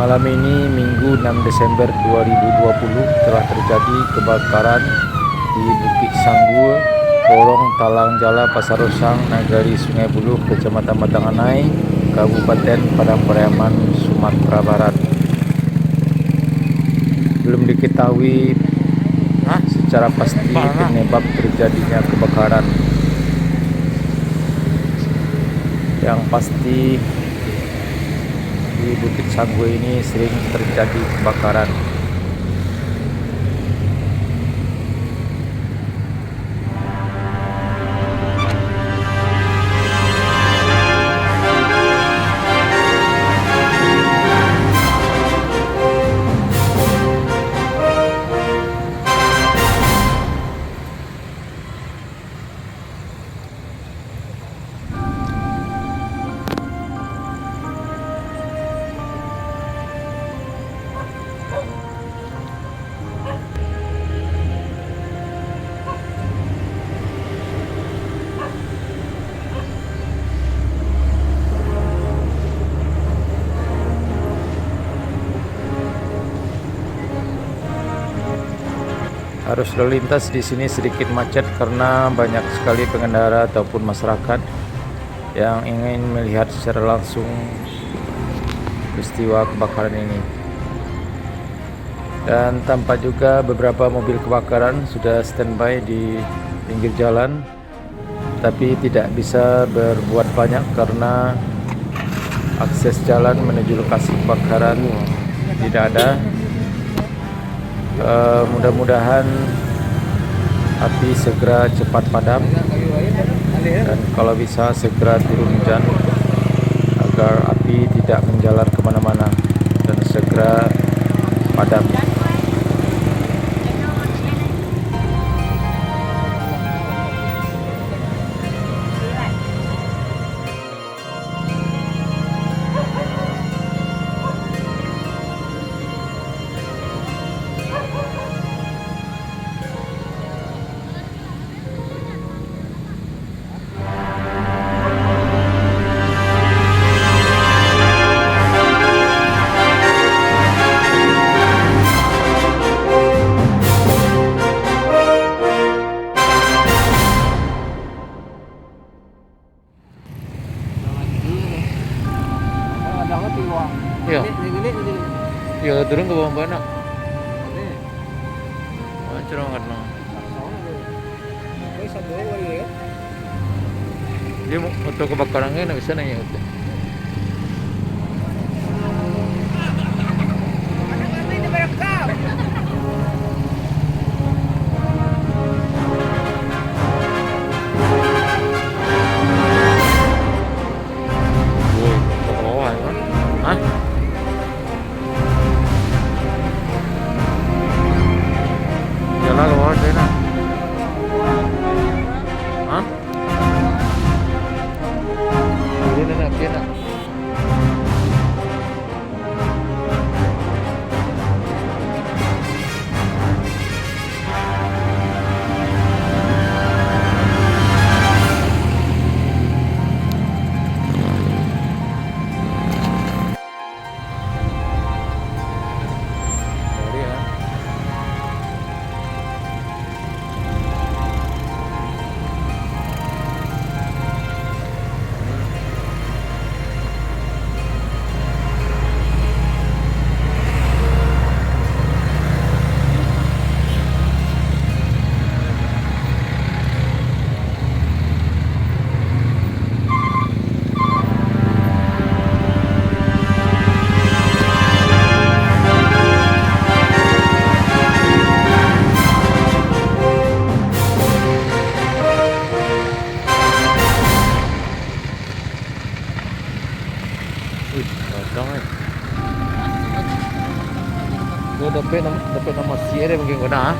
Malam ini Minggu 6 Desember 2020 telah terjadi kebakaran di Bukit Sanggul, Porong Talang Jala, Pasar Rosang, Nagari Sungai Buloh, Kecamatan Batanganai, Kabupaten Padang Pariaman, Sumatera Barat. Belum diketahui secara pasti penyebab terjadinya kebakaran. Yang pasti di Bukit Sanggul ini sering terjadi kebakaran. Arus lalu lintas di sini sedikit macet karena banyak sekali pengendara ataupun masyarakat yang ingin melihat secara langsung peristiwa kebakaran ini. Dan tampak juga beberapa mobil kebakaran sudah standby di pinggir jalan, tapi tidak bisa berbuat banyak karena akses jalan menuju lokasi kebakaran tidak ada. Mudah-mudahan api segera cepat padam dan kalau bisa segera turun hujan agar api tidak menjalar kemana-mana dan segera padam. Ya, turun ke bawah mana? Curang kan? Dia motor kebakaran kan bisa nanya itu. Dapat nama siapa mungkin kena,